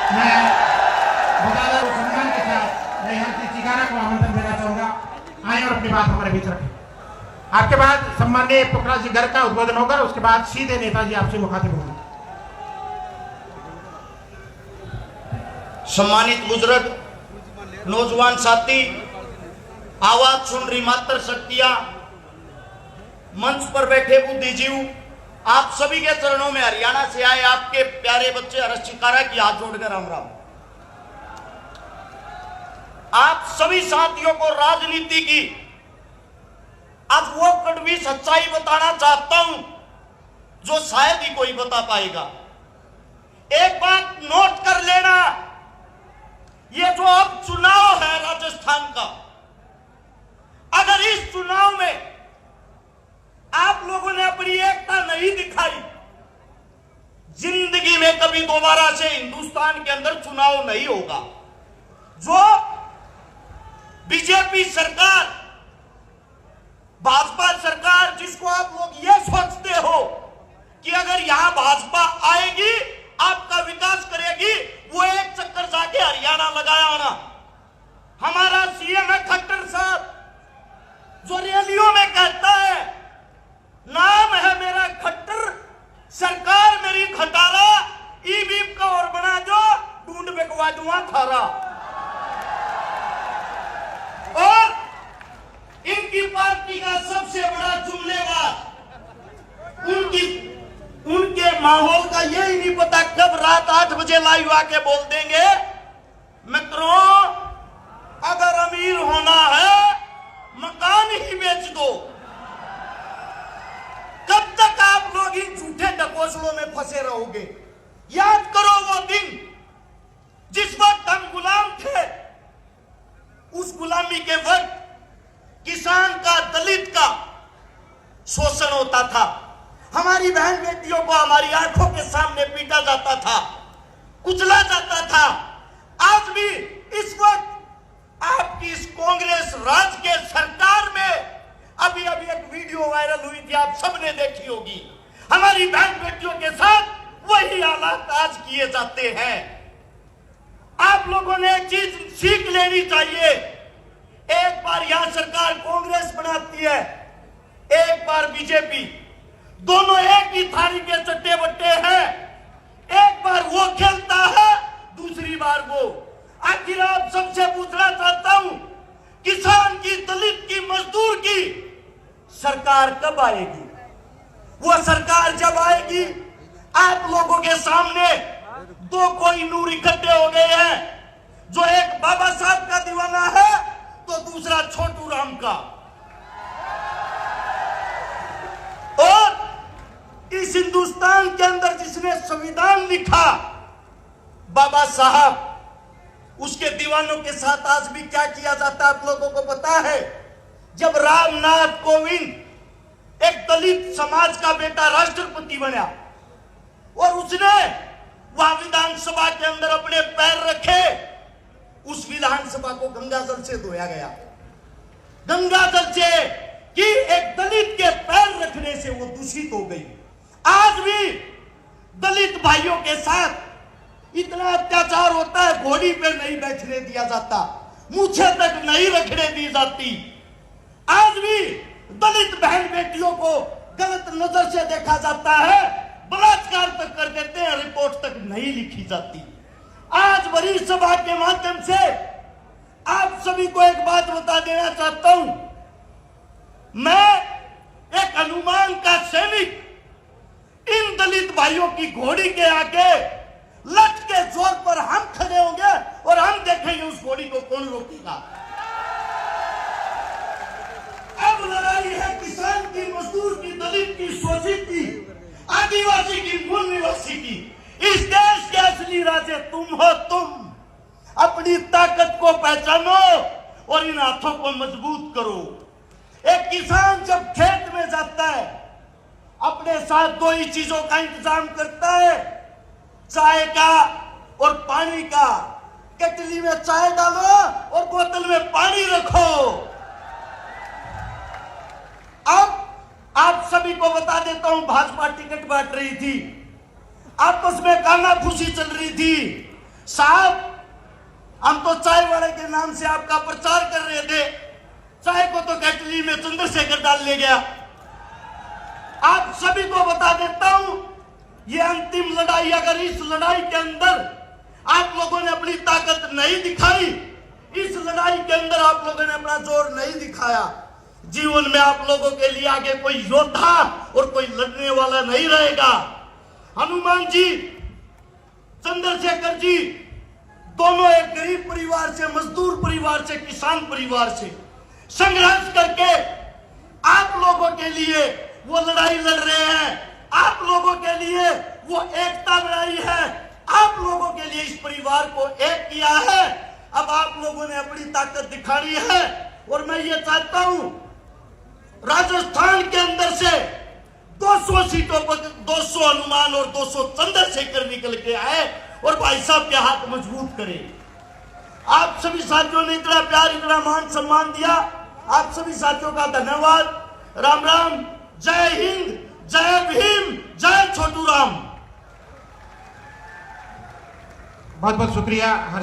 मैं बता सम्मान के साथ मैं यहाँ की चिकारा को आमंत्रण देना चाहूंगा, आए और अपनी बात हमारे बीच रखें। आपके बाद सम्माननीय पुखरा जी घर का उद्बोधन होगा, उसके बाद सीधे नेताजी आपसे मुखातिब होंगे। सम्मानित बुजुर्ग, नौजवान साथी, आवाज सुन रही मात्र शक्तियां, मंच पर बैठे बुद्धिजीव, आप सभी के चरणों में हरियाणा से आए आपके प्यारे बच्चे हर्ष चिकारा की हाथ जोड़कर राम राम। आप सभी साथियों को राजनीति की आज वो कड़वी सच्चाई बताना चाहता हूं जो शायद ही कोई बता पाएगा। एक बात नोट कर लेना, ये जो अब चुनाव है राजस्थान का, अगर इस चुनाव में आप लोगों ने अपनी एकता नहीं दिखाई, जिंदगी में कभी दोबारा से हिंदुस्तान के अंदर चुनाव नहीं होगा। जो बीजेपी सरकार, भाजपा सरकार, जिसको आप लोग ये सोचते हो कि अगर यहां भाजपा आएगी आपका विकास करेगी, वो एक चक्कर जाके हरियाणा लगाया आना। हमारा सीएम है खट्टर साहब, जो रैलियों में कहता है नाम है मेरा खट्टर, सरकार मेरी खटारा, ईवीएम का और बना जो ढूंढ बेकवा दूंगा थारा। और इनकी पार्टी का सबसे बड़ा जुमलेबाज, उनके माहौल का यही नहीं पता कब रात 8 बजे लाइव आके बोल देंगे मित्रों अगर अमीर होना है मकान ही बेच दो। कब तक आप लोग इन झूठे ढकोसलों में फंसे रहोगे? याद करो वो दिन जिस वक्त हम गुलाम थे, उस गुलामी के वक्त किसान का, दलित का शोषण होता था, हमारी बहन बेटियों को हमारी आंखों के सामने पीटा जाता था, कुचला जाता था। आज भी इस वक्त आपकी इस कांग्रेस राज के सरकार में अभी एक वीडियो वायरल हुई थी, आप सबने देखी होगी, हमारी बहन बेटियों के साथ वही हालात आज किए जाते हैं। आप लोगों ने एक चीज सीख लेनी चाहिए, एक बार यहां सरकार कांग्रेस बनाती है, एक बार बीजेपी, दोनों एक ही थाली के चट्टे बट्टे हैं। एक बार वो खेलता है, दूसरी बार वो। आखिर आप सबसे पूछना चाहता हूं, किसान की, दलित की, मजदूर की सरकार कब आएगी? वो सरकार जब आएगी, आप लोगों के सामने दो कोई नूर इकट्ठे हो गए हैं, जो एक बाबा साहब का दीवाना है तो दूसरा छोटू राम का। और इस हिंदुस्तान के अंदर जिसने संविधान लिखा, बाबा साहब, उसके दीवानों के साथ आज भी क्या किया जाता है आप लोगों को पता है? जब रामनाथ कोविंद एक दलित समाज का बेटा राष्ट्रपति बना और उसने वहां विधानसभा के अंदर अपने पैर रखे, उस विधानसभा को गंगाजल से धोया गया। गंगाजल से कि एक दलित के पैर रखने से वो दूषित हो गई। आज भी दलित भाइयों के साथ इतना अत्याचार होता है, घोड़ी पे नहीं बैठने दिया जाता, मूछे तक नहीं रखने दी जाती। आज भी दलित बहन बेटियों को गलत नजर से देखा जाता है, बलात्कार तक कर देते हैं, रिपोर्ट तक नहीं लिखी जाती। आज बड़ी सभा के माध्यम से आप सभी को एक बात बता देना चाहता हूं, मैं एक हनुमान का सैनिक इन दलित भाइयों की घोड़ी के आगे लट के जोर पर हम खड़े होंगे और हम देखेंगे उस घोड़ी को कौन रोकेगा। अब लड़ाई है किसान की, मजदूर की, दलित की, शोषित की, आदिवासी की, मूल निवासी की। इस देश के असली राजे तुम हो। तुम अपनी ताकत को पहचानो और इन हाथों को मजबूत करो। एक किसान जब खेत में जाता है, अपने साथ दो ही चीजों का इंतजाम करता है, चाय का और पानी का। केतली में चाय डालो और बोतल में पानी रखो। अब आप सभी को बता देता हूं, भाजपा टिकट बांट रही थी, आपस में काना फूसी चल रही थी, साहब, हम तो चाय वाले के नाम से आपका प्रचार कर रहे थे, चाय को तो केटली में चंद्रशेखर डाल ले गया। आप सभी को बता देता हूं, ये अंतिम लड़ाई, अगर इस लड़ाई के अंदर आप लोगों ने अपनी ताकत नहीं दिखाई, इस लड़ाई के अंदर आप लोगों ने अपना जोर नहीं दिखाया, जीवन में आप लोगों के लिए आगे कोई योद्धा और कोई लड़ने वाला नहीं रहेगा। हनुमान जी, चंद्रशेखर जी दोनों एक गरीब परिवार से, मजदूर परिवार से, किसान परिवार से संघर्ष करके आप लोगों के लिए वो लड़ाई लड़ रहे हैं। आप लोगों के लिए वो एकता लड़ाई है, आप लोगों के लिए इस परिवार को एक किया है। अब आप लोगों ने अपनी ताकत दिखानी है और मैं ये चाहता हूं, राजस्थान के अंदर से 200 सीटों पर 200 हनुमान और 200 चंद्रशेखर निकल के आए और भाई साहब के हाथ मजबूत करें। आप सभी साथियों ने इतना प्यार, इतना मान सम्मान दिया, आप सभी साथियों का धन्यवाद। राम राम, जय हिंद, जय भीम, जय छोटू राम। बहुत बहुत शुक्रिया।